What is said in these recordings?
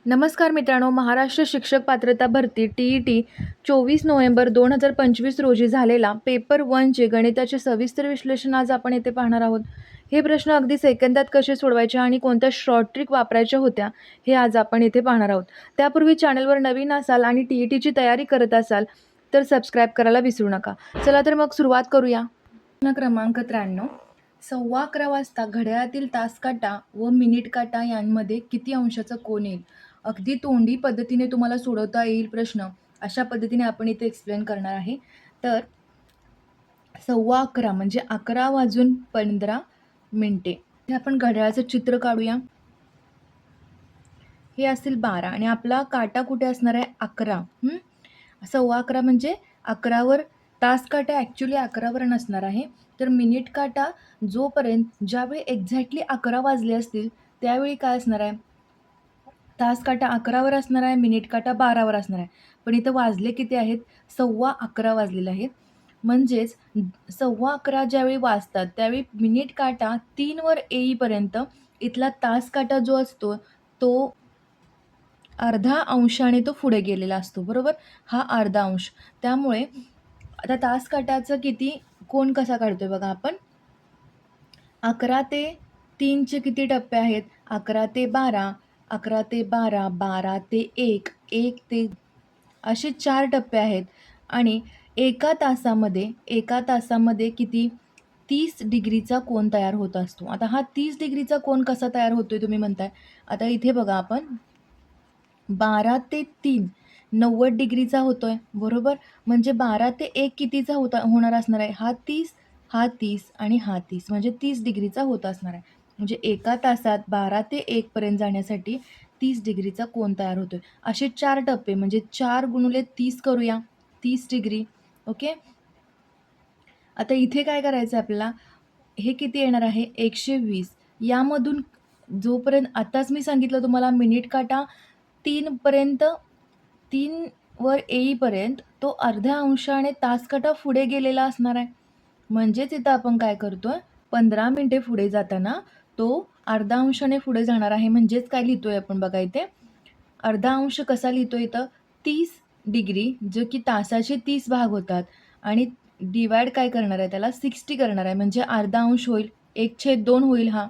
नमस्कार मित्रांनो, महाराष्ट्र शिक्षक पात्रता भरती TET 24 नोव्हेंबर 2025 रोजी झालेला पेपर 1चे गणिताचे सविस्तर विश्लेषण आज आपण येथे पाहणार आहोत. हे प्रश्न अगदी सेकंदात कसे सोडवायचे आणि कोणत्या शॉर्ट ट्रिक वापरायच्या होत्या हे आज आपण येथे पाहणार आहोत. त्यापूर्वी चॅनलवर नवीन असाल आणि TETची तयारी करत असाल तर सबस्क्राईब करायला विसरू नका. चला तर मग सुरुवात करूया. प्रश्न क्रमांक 93. 11:15 वाजता घड्याळातील तासकाटा व मिनिट काटा यांमध्ये किती अंशाचा कोन येईल? अगदी तोंडी पद्धतीने तुम्हाला सोडवता येईल प्रश्न. अशा पद्धतीने आपण इथे एक्सप्लेन करणार आहे. तर 11:15 म्हणजे 11:15 हे आपण घड्याळाचं चित्र काढूया. हे असेल 12 आणि आपला काटा कुठे असणार आहे? 11. 11:15 म्हणजे 11वर, तास काटा ॲक्च्युली 11वर नसणार आहे. तर मिनिट काटा जोपर्यंत ज्यावेळी एक्झॅक्टली 11 वाजले असतील त्यावेळी काय असणार आहे? तास काटा 11वर असणार आहे, मिनिट काटा 12वर असणार आहे. पण इथं वाजले किती आहेत? 11:15 वाजलेले आहेत. म्हणजेच 11:15 ज्यावेळी वाजतात त्यावेळी मिनिट काटा 3वर येईपर्यंत इथला तास काटा जो असतो तो अर्धा अंशाने तो पुढे गेलेला असतो, बरोबर? हा अर्धा अंश. त्यामुळे आता तास काटाचं किती कोन कसा काढतोय बघा आपण. 11 ते 3चे किती टप्पे आहेत? 11 ते 12, 11 ते 12, 12 ते 1, 1 ते असे 4 टप्पे आहेत. आणि एका तासामध्ये किती? 30 डिग्रीचा कोन तयार होत असतो. आता हा 30 डिग्रीचा कोन कसा तयार होतोय तुम्ही म्हणताय? आता इथे बघा आपण 12 ते 3 90 डिग्रीचा होतोय, बरोबर? म्हणजे 12 ते 1 कितीचा होणार असणार आहे? हा 30, हा 30 आणि हा 30 म्हणजे 30 डिग्रीचा होत असणार आहे. म्हणजे एका तासात 12 ते 1 पर्यंत जाण्यासाठी 30 डिग्रीचा कोन तयार होतोय. असे 4 टप्पे म्हणजे 4 गुणिले 30 करूया, 30 डिग्री. ओके. आता इथे काय करायचं आहे आपल्याला? हे किती येणार आहे? 120. यामधून जोपर्यंत आताच मी सांगितलं तुम्हाला मिनिट काटा 3 वर येईपर्यंत तो अर्ध्या अंशाने तास काटा पुढे गेलेला असणार आहे. म्हणजेच इथं आपण काय करतोय? 15 मिनिटे पुढे जाताना तो अर्धा अंशाने पुढे जाणार आहे. म्हणजेच काय लिहितोय आपण बघा इथे, अर्धा अंश कसा लिहितोय इथं? 30 डिग्री, जो की तासाचे 30 भाग होतात आणि डिवाइड काय करणार आहे त्याला? 60 करणार आहे. म्हणजे अर्धा अंश होईल, 1/2 होईल. हा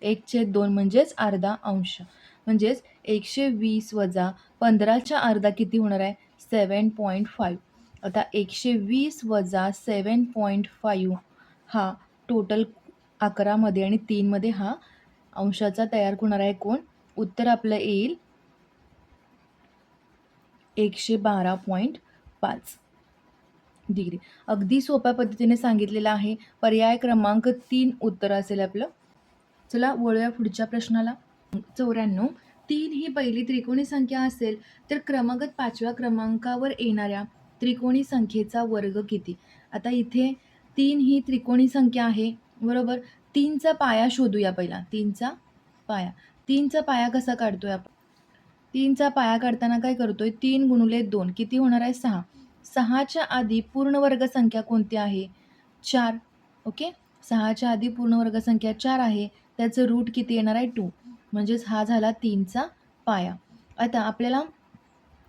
1/2 म्हणजेच अर्धा अंश. म्हणजेच 120 वजा 15चा अर्धा किती होणार आहे? 7.5. आता 120 वजा 7.5 हा टोटल 11मध्ये आणि 3मध्ये हा अंशाचा तयार होणार आहे कोन. उत्तर आपलं येईल 112.5 डिग्री. अगदी सोप्या पद्धतीने सांगितलेलं आहे. पर्याय क्रमांक 3 उत्तर असेल आपलं. चला वळूया पुढच्या प्रश्नाला. 94. 3 ही पहिली त्रिकोणी संख्या असेल तर क्रमागत 5व्या क्रमांकावर येणाऱ्या त्रिकोणी संख्येचा वर्ग किती? आता इथे 3 ही त्रिकोणी संख्या आहे, बरोबर? 3चा पाया शोधूया पहिला. 3चा पाया कसा काढतोय आपण? 3चा पाया काढताना काय करतोय? 3 गुणिले 2 किती होणार आहे? 6. 6च्या आधी पूर्ण वर्ग संख्या कोणती आहे? 4. ओके. 6च्या आधी पूर्ण वर्ग संख्या 4 आहे. त्याचं रूट किती येणार आहे? 2. म्हणजेच हा झाला 3चा पाया. आता आपल्याला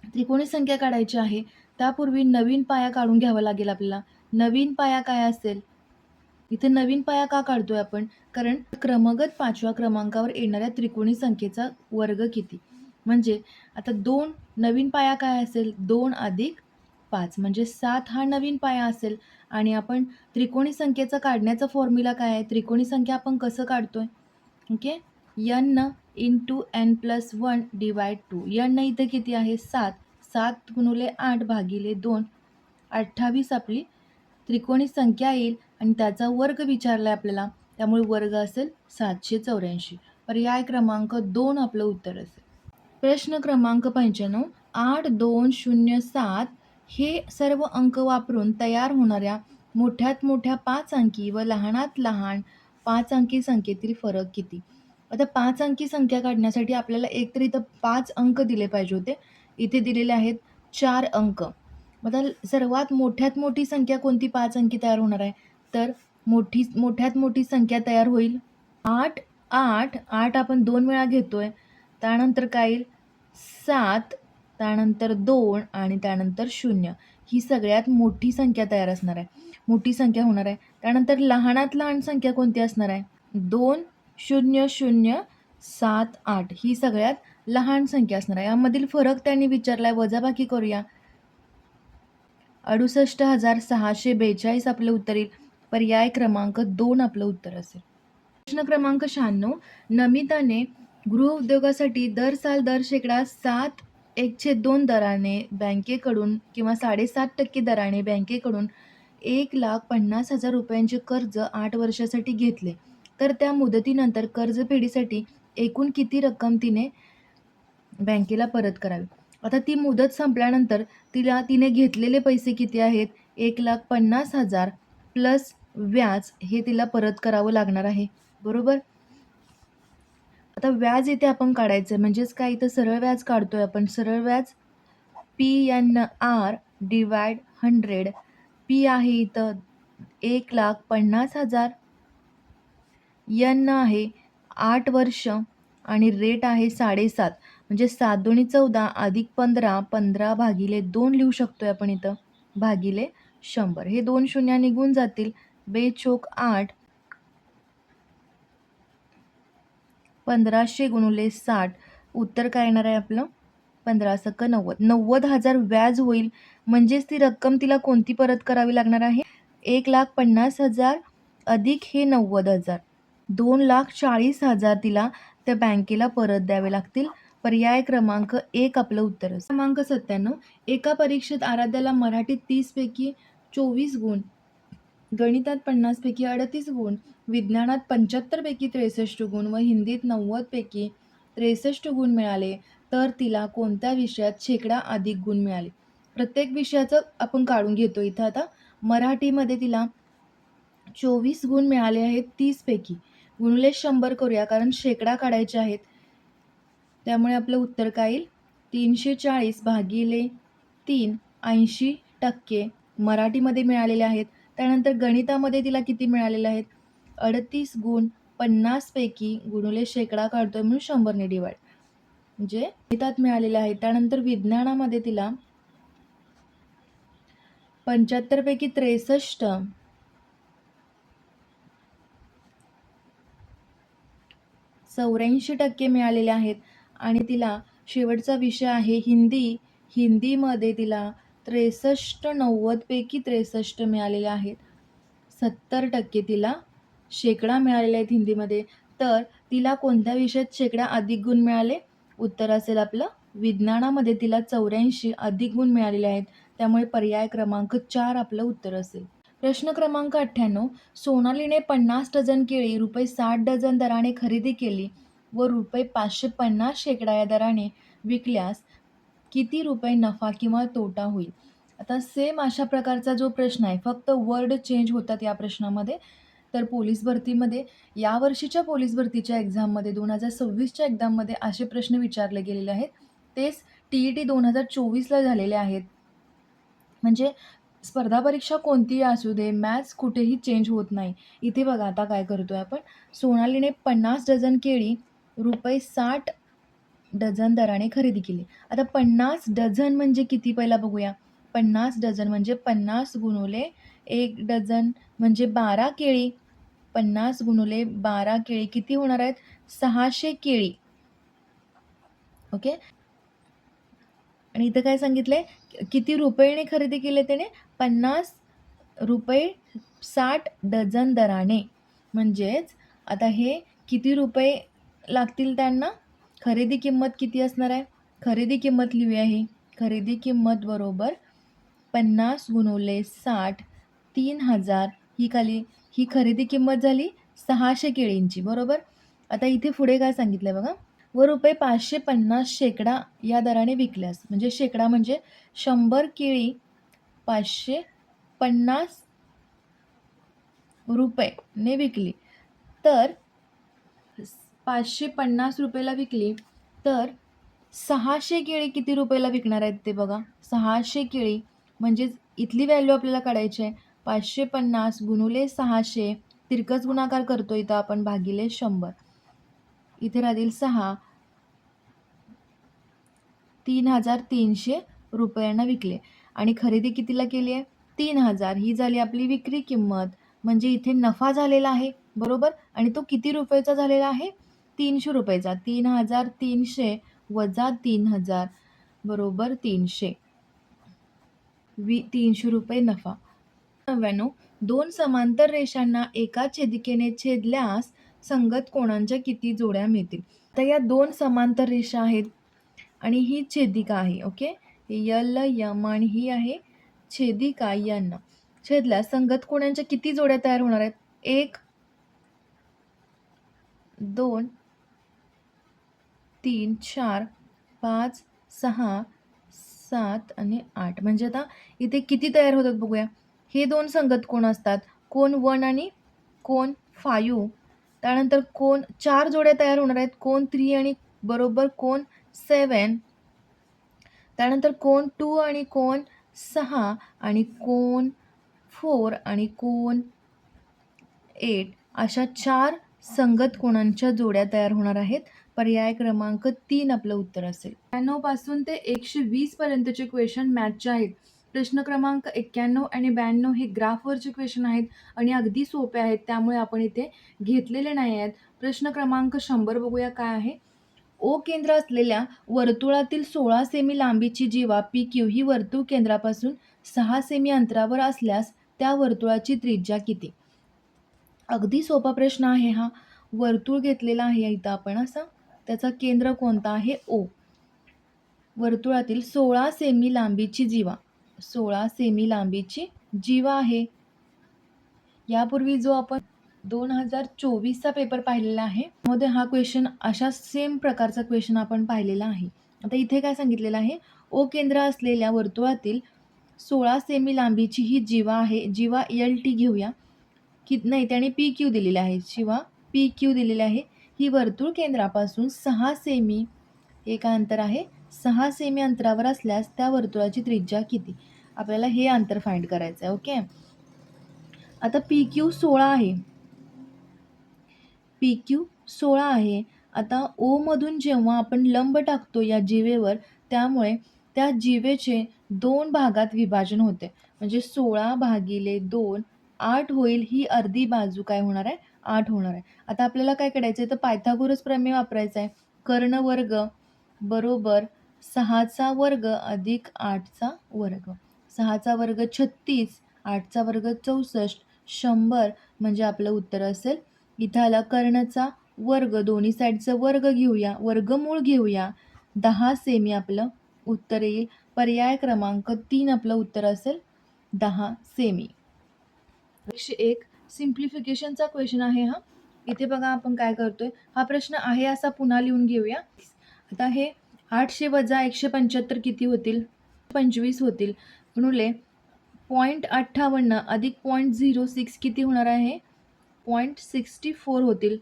त्रिकोणी संख्या काढायची आहे. त्यापूर्वी नवीन पाया काढून घ्यावा लागेल आपल्याला. नवीन पाया काय असेल? इथे नवीन पाया का काढतोय आपण? कारण क्रमगत 5व्या क्रमांकावर येणाऱ्या त्रिकोणी संख्येचा वर्ग किती? म्हणजे आता 2 नवीन पाया काय असेल? 2 अधिक 5 म्हणजे 7 हा नवीन पाया असेल. आणि आपण त्रिकोणी संख्येचा काढण्याचा फॉर्म्युला काय आहे? त्रिकोणी संख्या आपण कसं काढतोय? Okay. n into n+1 divide 2. n इथं किती आहे? 7. 7 गुणिले 8 भागिले 2. 28 आपली त्रिकोणी संख्या येईल आणि त्याचा वर्ग विचारला आहे आपल्याला. त्यामुळे वर्ग असेल 784. पर्याय क्रमांक 2 आपलं उत्तर असेल. प्रश्न क्रमांक 95. 8207 हे सर्व अंक वापरून तयार होणाऱ्या मोठ्यात मोठ्या 5 अंकी व लहानात लहान 5 अंकी संख्येतील फरक किती? आता 5 अंकी संख्या काढण्यासाठी आपल्याला एकतर इथं 5 अंक दिले पाहिजे होते. इथे दिलेले आहेत 4 अंक. आता सर्वात मोठ्यात मोठी संख्या कोणती 5 अंकी तयार होणार आहे? तर मोठ्यात मोठी संख्या तयार होईल 8. 8 आपण 2 वेळा घेतोय. त्यानंतर काय येईल? 7, त्यानंतर 2 आणि त्यानंतर 0. ही सगळ्यात मोठी संख्या तयार असणार आहे. मोठी संख्या होणार आहे. त्यानंतर लहानात लहान संख्या कोणती असणार आहे? 2, 0, 0, 7, 8 ही सगळ्यात लहान संख्या असणार आहे. यामधील फरक त्यांनी विचारलाय, वजाबाकी करूया. 68,642 आपलं उत्तर येईल. पर्याय क्रमांक 2 आपलं उत्तर असेल. प्रश्न क्रमांक 96. नमिताने गृहउद्योगासाठी दर 7.1/2 दराने बँकेकडून किंवा 7.5% दराने बँकेकडून 1,50,000 रुपयांचे कर्ज 8 वर्षासाठी घेतले. तर त्या मुदतीनंतर कर्जफेडीसाठी एकूण किती रक्कम बँकेला परत करावी? आता ती मुदत संपल्यानंतर तिने घेतलेले पैसे किती आहेत? 1,50,000 प्लस व्याज हे तिला परत करावं लागणार आहे. बरोबर? आता व्याज इथे आपण काढायचं म्हणजेच काय, इथं सरळ व्याज काढतोय आपण. सरळ व्याज PNR डिवाइड 100. P आहे इथं 1,50,000, N आहे 8 वर्ष आणि रेट आहे 7.5. म्हणजे 7 दुनी 14 अधिक 15, 15 भागिले 2 लिहू शकतोय आपण इथं, भागिले 100. हे 2 शून्य निघून जातील. 2 चोक 8, 1500 गुणुले 60. उत्तर काय येणार आहे आपलं? 15 90. 90,000 व्याज होईल. म्हणजेच ती रक्कम तिला कोणती परत करावी लागणार आहे? 1,50,000 अधिक हे 90,000, 2,40,000 तिला त्या बँकेला परत द्यावे लागतील. पर्याय क्रमांक 1 आपलं उत्तर असेल. क्रमांक 97. एका परीक्षेत आराध्याला मराठीत 30 पैकी 24 गुण, गणितात 50 पैकी 38 गुण, विज्ञानात 75 पैकी 63 गुण व हिंदीत 90 पैकी 63 गुण मिळाले, तर तिला कोणत्या विषयात शेकडा अधिक गुण मिळाले? प्रत्येक विषयाचं आपण काढून घेतो इथं. आता मराठीमध्ये तिला 24 गुण मिळाले आहेत 30 पैकी. गुणिले 100 करूया, कारण शेकडा काढायचे आहेत. त्यामुळे आपलं उत्तर काय येईल? 340 भागिले 3, 80% मराठीमध्ये मिळालेले आहेत. त्यानंतर गणितामध्ये तिला किती मिळालेले आहेत? 38 गुण 50 पैकी गुणिले शेकडा काढतोय म्हणून 100ने डिवाइड, म्हणजे गणितात मिळालेले आहेत. त्यानंतर विज्ञानामध्ये तिला 75 पैकी 63, 84% मिळालेले आहेत. आणि तिला शेवटचा विषय आहे हिंदी. हिंदीमध्ये तिला 63, 90 पैकी 63 मिळालेले आहेत. 70% तिला शेकडा मिळालेले आहेत हिंदीमध्ये. तर तिला कोणत्या विषयात शेकडा अधिक गुण मिळाले? उत्तर असेल आपलं विज्ञानामध्ये तिला 84 अधिक गुण मिळालेले आहेत. त्यामुळे पर्याय क्रमांक 4 आपलं उत्तर असेल. प्रश्न क्रमांक 98. सोनालीने 50 डझन केळी रुपये 60 डझन दराने खरेदी केली व रुपये 550 शेकडा या दराने विकल्यास किती रुपये नफा किंवा तोटा होईल? आता सेम अशा प्रकारचा जो प्रश्न आहे, फक्त वर्ड चेंज होतात या प्रश्नामध्ये. तर पोलीस भरतीमध्ये, यावर्षीच्या पोलीस भरतीच्या एक्झाममध्ये 2026च्या एक्झाममध्ये असे प्रश्न विचारले गेलेले आहेत. तेच TET 2024ला झालेले आहेत. म्हणजे स्पर्धा परीक्षा कोणतीही असू दे, मॅथ्स कुठेही चेंज होत नाही. इथे बघा आता काय करतोय आपण. सोनालीने 50 डझन केळी रुपये 60 डझन दराने खरेदी केली. आता 50 डझन म्हणजे किती पहिला बघूया. 50 डझन म्हणजे 50 गुणुले 1 डझन म्हणजे 12 केळी. 50 गुणुले 12 केळी किती होणार आहेत? 600 केळी. ओके. आणि इथं काय सांगितलंय? किती रुपयाने खरेदी केले त्याने? 50 रुपये 60 डझन दराने. म्हणजेच आता हे किती रुपये लागतील त्यांना? खरेदी किंमत किती असणार आहे? खरेदी किंमत लिहूया. ही खरेदी किंमत बरोबर 50 गुणुले 60, 3000. ही खरेदी किंमत झाली 600 केळींची. बरोबर. आता इथे पुढे काय सांगितलंय बघा. व रुपये 550 शेकडा या दराने विकल्यास, म्हणजे शेकडा म्हणजे 100 केळी 550 रुपये विकली, तर 550 रुपयाला विकली, तर 600 केळी किती रुपयाला विकणार आहेत ते बघा. 600 केळी म्हणजेच इथली व्हॅल्यू आपल्याला काढायची आहे. 550 गुणुले 600, तिरकस गुणाकार करतो इथं आपण, भागिले 100. इथे राहतील 6, 3,300 रुपयांना विकले आणि खरेदी कितीला केली आहे? 3,000 ही झाली आपली विक्री किंमत. म्हणजे इथे नफा झालेला आहे, बरोबर? आणि तो किती रुपयाचा झालेला आहे? 300 रुपयाचा. 3,300 वजा 3,000 बरोबर 300. 300 रुपये नफा. 99 दोन समांतर रेषांना एका छेदिकेने छेदल्यास संगत कोणांच्या किती जोड्या मिळतील? तर या दोन समांतर रेषा आहेत आणि ही छेदिका आहे. ओके, यल यम आणि ही आहे छेदिका यन. छेदल्यास संगत कोणांच्या किती जोड्या तयार होणार आहेत? 1 2 3 4 5 6 7 आणि 8. म्हणजे आता इथे किती तयार होतात बघूया. हे दोन संगत कोण असतात? कोन 1 आणि कोन 5. त्यानंतर कोन 4 जोड्या तयार होणार आहेत. कोन 3 आणि बरोबर कोन 7. त्यानंतर कोन 2 आणि कोन 6 आणि कोन 4 आणि कोन 8 अशा 4 संगत कोणांच्या जोड्या तयार होणार आहेत. पर्याय क्रमांक 3 आपलं उत्तर असेल. 91 पासून ते 120 पर्यंतचे क्वेश्चन मॅथचे आहेत. प्रश्न क्रमांक 91 आणि 92 हे ग्राफवरचे क्वेश्चन आहेत आणि अगदी सोपे आहेत, त्यामुळे आपण इथे घेतलेले नाही आहेत. प्रश्न क्रमांक 100 बघूया काय आहे. ओ केंद्र असलेल्या वर्तुळातील 16 सेमी लांबीची जीवा PQ ही वर्तुळ केंद्रापासून 6 सेमी अंतरावर असल्यास त्या वर्तुळाची त्रिज्या किती? अगदी सोपा प्रश्न आहे हा. वर्तुळ घेतलेला आहे इथं आपण असा. त्याचा केंद्र कोणता आहे? ओ. वर्तुळातील 16 सेमी लांबीची जीवा, 16 सेमी लांबीची जीवा आहे. यापूर्वी जो आपण 2024चा पेपर पाहिलेला आहे मध्ये हा क्वेश्चन अशा सेम प्रकारचा क्वेश्चन आपण पाहिलेला आहे. आता इथे काय सांगितलेलं आहे? ओ केंद्र असलेल्या वर्तुळातील 16 सेमी लांबीची ही जीवा आहे. जीवा LT घेऊया. नाही, त्याने PQ दिलेली आहे. शिवा PQ दिलेली आहे. ही वर्तुळ केंद्रापासून 6 सेमी हे काय अंतर आहे? 6 सेमी अंतरावर असल्यास त्या वर्तुळाची त्रिज्या किती? आपल्याला हे अंतर फाइंड करायचं आहे. ओके, आता PQ 16 आहे. PQ 16 आहे. आता O मधून जेव्हा आपण लंब टाकतो या जीवेवर, त्यामुळे त्या जीवेचे 2 भागात विभाजन होते. म्हणजे 16 भागिले 2 8 होईल. ही अर्धी बाजू काय होणार आहे? 8 होणार आहे. आता आपल्याला काय करायचं आहे? तर पायथागोरस प्रमेय वापरायचा आहे. कर्ण वर्ग बरोबर 6चा वर्ग अधिक 8चा वर्ग. 6चा वर्ग 36, 8चा वर्ग 64, 100 म्हणजे आपलं उत्तर असेल. इथं आला कर्णचा वर्ग, दोन्ही साईडचं वर्ग घेऊया, वर्गमूळ घेऊया. 10 सेमी आपलं उत्तर येईल. पर्याय क्रमांक 3 आपलं उत्तर असेल 10 सेमी. 101 सिम्प्लिफिकेशनचा क्वेश्चन आहे हा. इथे बघा आपण काय करतोय. हा प्रश्न आहे असा पुन्हा लिहून घेऊया. आता हे 800 वजा 175 किती होतील? 25 होतील. गुणुले 0.58 अधिक 0.06 किती होणार आहे? 0.64 होतील.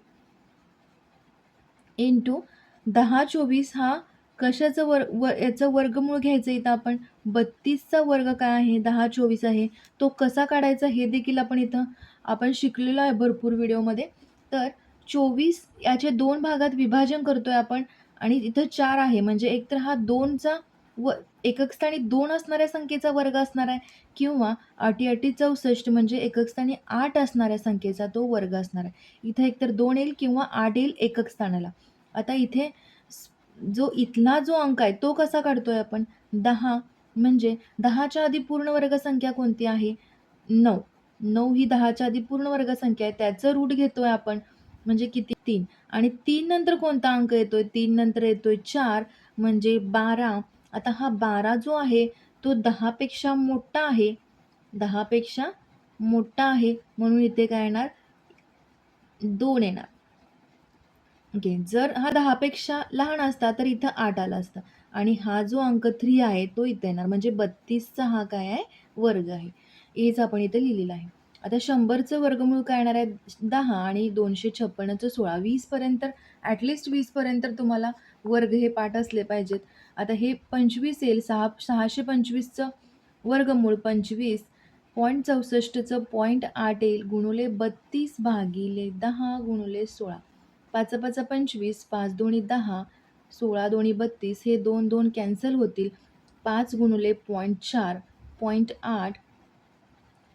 इंटू 1024 हा कशाचं याचं वर्गमूळ घ्यायचं इथं आपण. 32चा वर्ग काय आहे? 1024 आहे. तो कसा काढायचा हे देखील आपण शिकलेलो आहे भरपूर व्हिडिओमध्ये. तर 24 याचे 2 भागात विभाजन करतोय आपण आणि इथं 4 आहे. म्हणजे एकतर हा 2चा एकक स्थानी 2 असणाऱ्या संख्येचा वर्ग असणार आहे किंवा 8 64 म्हणजे एकक स्थानी 8 असणाऱ्या संख्येचा तो वर्ग असणार आहे. इथं एकतर 2 येईल किंवा 8 येईल एकक स्थानाला. आता इथे जो इथला जो अंक आहे तो कसा काढतोय आपण? 10 म्हणजे 10च्या आधी पूर्ण वर्ग संख्या कोणती आहे? 9. 9 ही 10च्या आधी पूर्ण वर्ग संख्या आहे. त्याचं रूट घेतोय आपण म्हणजे किती? 3. आणि 3 नंतर कोणता अंक येतोय? 3 नंतर येतोय 4 म्हणजे 12. आता हा 12 जो आहे तो 10 पेक्षा मोठा आहे. 10 पेक्षा मोठा आहे म्हणून इथे काय येणार? 2 येणार. ओके, जर हा 10 पेक्षा लहान असता तर इथं 8 आला असता आणि हा जो अंक 3 आहे तो इथे येणार. म्हणजे 32चा हा काय आहे? वर्ग आहे. हेच आपण इथे लिहिलेलं आहे. आता 100चं वर्गमूळ काय येणार आहे? 10 आणि 256चं 16. 20 पर्यंत ॲटलिस्ट 20 पर्यंत तुम्हाला वर्ग हे पाठ असले पाहिजेत. आता हे 25 येईल. 625चं वर्गमूळ 25 0.64चं 0.8 येईल गुणुले 32 भागिले 10 गुणुले 16. 5 5 25, 5 2 10, 16 दोन्ही 32, हे 2 2 कॅन्सल होतील. 5 गुणिले 0.4 0.8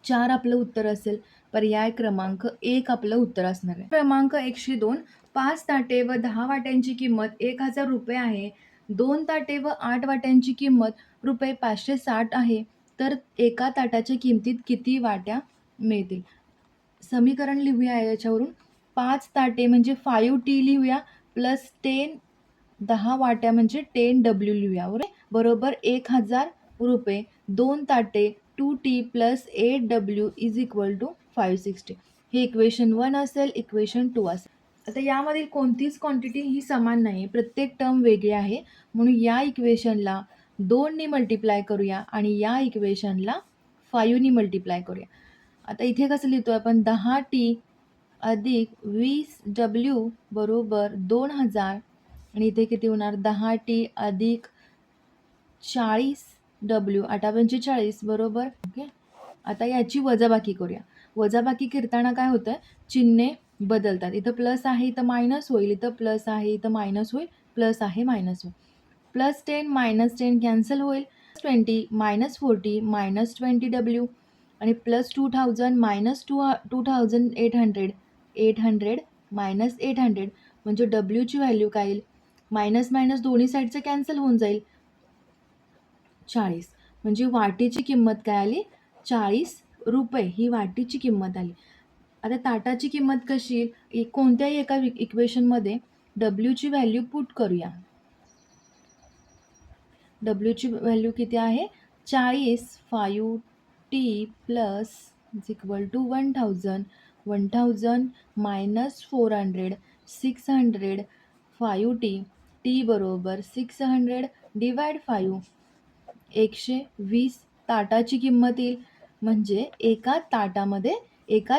4 आपलं उत्तर असेल. पर्याय क्रमांक 1 आपलं उत्तर असणार आहे. क्रमांक 102 5 ताटे व 10 वाट्यांची किंमत ₹1000 आहे. 2 ताटे व 8 वाट्यांची किंमत ₹560 आहे. तर एका ताटाच्या किमतीत किती वाट्या मिळतील? समीकरण लिहूया याच्यावरून. 5 ताटे म्हणजे 5T लिहूया प्लस 10 वाट्या म्हणजे 10W लिहूया बरोबर ₹1000. 2 ताटे 2T plus 8W is equal to 560. हे इक्वेशन 1 असेल, इक्वेशन 2 असेल. आता यामधील कोणतीच क्वांटिटी ही समान नाही, प्रत्येक टर्म वेगळी आहे. म्हणून या इक्वेशनला 2 मल्टिप्लाय करूया आणि या इक्वेशनला 5 मल्टिप्लाय करूया. आता इथे कसं लिहितोय आपण 10T अधिक 20W बरोबर 2000 आणि इथे किती होणार 10T अधिक 40W 8×45 बरोबर. ओके, आता याची वजाबाकी करूया. वजाबाकी करताना काय होतं, चिन्हे बदलतात. इथं प्लस आहे इथं मायनस होईल, इथं प्लस आहे इथं मायनस होईल, प्लस आहे मायनस होईल. +10 -10 कॅन्सल होईल. +20 -40 -20W आणि +2000 -2800 800 -800 म्हणजे Wची व्हॅल्यू काय येईल? मायनस मायनस दोन्ही साईडचं कॅन्सल होऊन जाईल. 40 म्हणजे वाटीची किंमत काय आली? ₹40 ही वाटीची किंमत आली. आता ताटाची किंमत कशी येईल? कोणत्याही एका इक्वेशनमध्ये Wची व्हॅल्यू पुट करूया. Wची व्हॅल्यू किती आहे? 40 5T plus is equal to 1000 1000 minus 400 600 5T T बरोबर 600 डिवाइड 5 120 ताटाची किंमत येईल. म्हणजे एका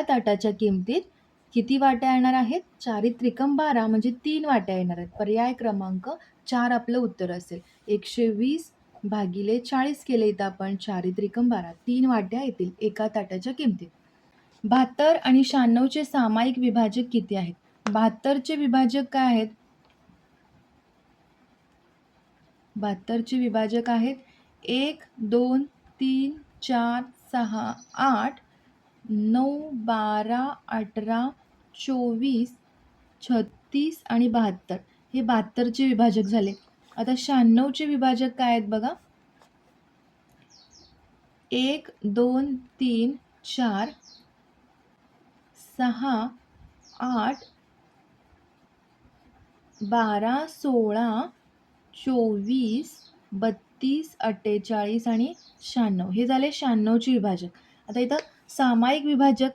ताटाच्या किमतीत किती वाट्या येणार आहेत? 4 त्रिकम 12 म्हणजे 3 वाट्या येणार आहेत. पर्याय क्रमांक 4 आपलं उत्तर असेल. 120 भागिले 40 केले इथं आपण 4 त्रिकम 12 3 वाट्या येतील एका ताटाच्या किमतीत. 72 आणि 96चे सामायिक विभाजक किती आहेत? 72चे विभाजक काय आहेत? 72चे विभाजक आहेत 1 2 3 4 6 8 9 12 18 24 36 आणि 72 हे 72चे विभाजक झाले. आता 96चे विभाजक काय आहेत बघा. 1 2 3 4 6 8 12 16 24 32 48 आणि 96 हे झाले 96चे विभाजक. आता इथं सामायिक विभाजक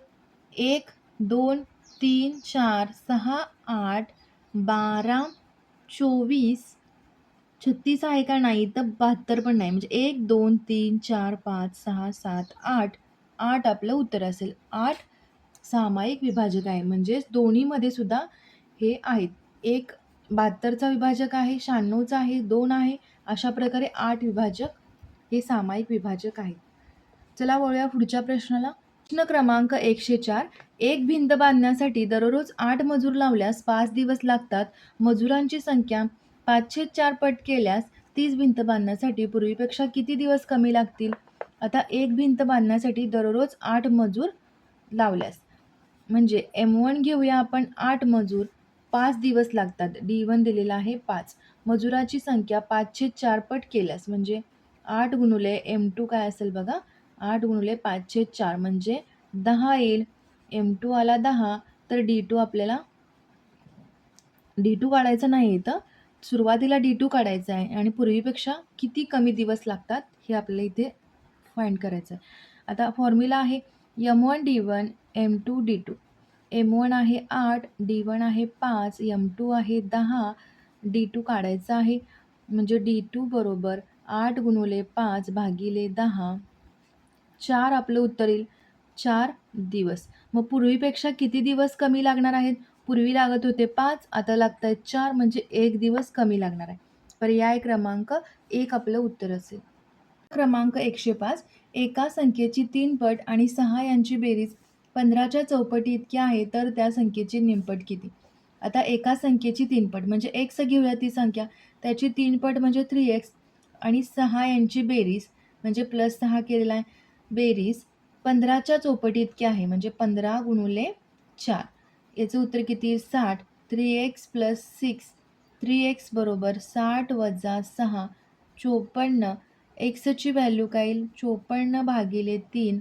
1 2 3 4 6 8 12 24 36 आहे का? नाही. तर 72 पण नाही. म्हणजे 1 2 3 4 5 6 7 8 8 आपलं उत्तर असेल. 8 सामायिक विभाजक आहे. म्हणजेच दोन्हीमध्ये सुद्धा हे आहेत. एक 72चा विभाजक आहे, 96चा आहे, 2 आहे. अशा प्रकारे 8 विभाजक हे सामायिक विभाजक आहेत. चला वळूया पुढच्या प्रश्नाला. प्रश्न क्रमांक 104. एक भिंत बांधण्यासाठी दररोज 8 मजूर लावल्यास 5 दिवस लागतात. मजुरांची संख्या 5/4 पट केल्यास 30 भिंत बांधण्यासाठी पूर्वीपेक्षा किती दिवस कमी लागतील? आता एक भिंत बांधण्यासाठी दररोज 8 मजूर लावल्यास म्हणजे M1 घेऊया आपण 8 मजूर 5 दिवस लागतात. D1 दिलेला आहे 5. मजुराची संख्या 5/4 पट केल्यास म्हणजे 8 गुणिले M2 काय असेल बघा. 8 गुणिले 5/4 म्हणजे 10 येईल. M2 आला 10 तर D2 आपल्याला D2 काढायचा नाही इथं. सुरुवातीला D2 काढायचा आहे आणि पूर्वीपेक्षा किती कमी दिवस लागतात हे आपल्याला इथे फाइंड करायचं आहे. आता फॉर्म्युला आहे M1 D1 M2 D2. M1 आहे 8 D1 आहे 5 M2 आहे 10 D2 काढायचा आहे. म्हणजे D2 बरोबर 8 गुणिले 5 भागिले 10 4 आपलं उत्तर येईल. 4 दिवस. मग पूर्वीपेक्षा किती दिवस कमी लागणार आहेत? पूर्वी लागत होते 5 आता लागत आहेत 4 म्हणजे 1 दिवस कमी लागणार आहे. पर्याय क्रमांक 1 आपलं उत्तर असेल. क्रमांक 105. एका संख्येची 3 पट आणि 6 यांची बेरीज 15च्या चौपटी इतकी आहे तर त्या संख्येची निमपट किती? आता एका संख्येची 3 पट म्हणजे x घेऊया ती संख्या त्याची 3 पट म्हणजे 3x आणि 6 यांची बेरीज म्हणजे +6 केलेला आहे. बेरीज 15च्या चौपटी इतकी आहे म्हणजे 15 गुणुले 4. याचं उत्तर किती? 60. 3x + 6 3x बरोबर 60 वजा 6 54. एक्सची व्हॅल्यू काय येईल? 54/3.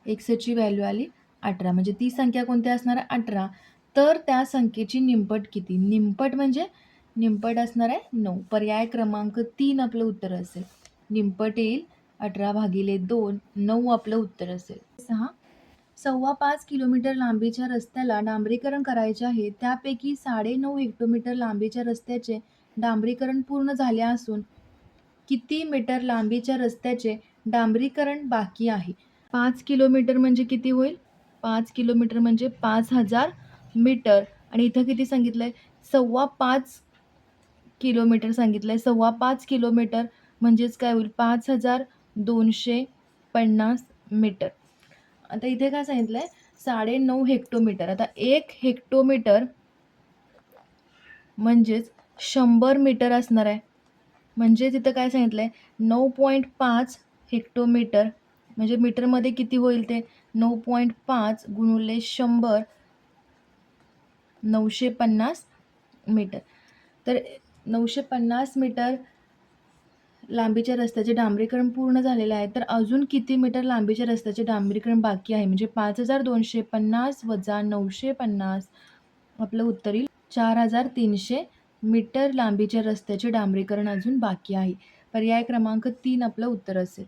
एक्सची व्हॅल्यू आली 18 म्हणजे ती संख्या कोणती असणार आहे? 18. तर त्या संख्येची निमपट किती? निमपट असणार आहे 9. पर्याय क्रमांक 3 आपलं उत्तर असेल. निमपट येईल 18/2. 9 आपलं उत्तर असेल. 6. 5.25 किलोमीटर लांबीच्या रस्त्याला डांबरीकरण करायचे आहे. त्यापैकी 9.5 हेक्टोमीटर लांबीच्या रस्त्याचे डांबरीकरण पूर्ण झाले असून किती मीटर लांबीच्या रस्त्याचे डांबरीकरण बाकी आहे? 5 किलोमीटर म्हणजे किती होईल? 5 किलोमीटर म्हणजे 5,000 मीटर आणि इथं किती सांगितलं आहे? 5.25 किलोमीटर सांगितलं आहे. 5.25 किलोमीटर म्हणजेच काय होईल? 5,250 मीटर. आता इथे काय सांगितलं आहे? 9.5 हेक्टोमीटर. आता 1 हेक्टोमीटर म्हणजेच 100 मीटर असणार आहे. म्हणजे तिथं काय सांगितलं आहे? 9.5 हेक्टोमीटर म्हणजे मीटरमध्ये किती होईल ते? 9.5 गुणुले 100 950 मीटर. तर 950 मीटर लांबीच्या रस्त्याचे डांबरीकरण पूर्ण झालेले आहे. तर अजून किती मीटर लांबीच्या रस्त्याचे डांबरीकरण बाकी आहे? म्हणजे 5,250 वजा 950 आपलं उत्तर येईल 4,300 मीटर लांबीच्या रस्त्याचे डांबरीकरण अजून बाकी आहे. पर्याय क्रमांक 3 आपलं उत्तर असेल.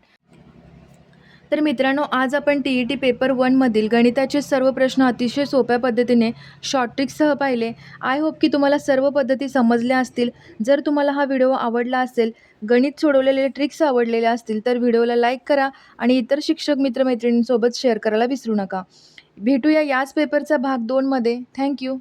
तर मित्रांनो, आज आपण TET पेपर 1 मधील गणिताचे सर्व प्रश्न अतिशय सोप्या पद्धतीने शॉर्ट ट्रिक्ससह पाहिले. आय होप की तुम्हाला सर्व पद्धती समजल्या असतील. जर तुम्हाला हा व्हिडिओ आवडला असेल, गणित सोडवलेले ट्रिक्स आवडलेल्या असतील तर व्हिडिओला लाईक करा आणि इतर शिक्षक मित्रमैत्रिणींसोबत शेअर करायला विसरू नका. भेटूया याच पेपरचा भाग 2 मध्ये. थँक्यू.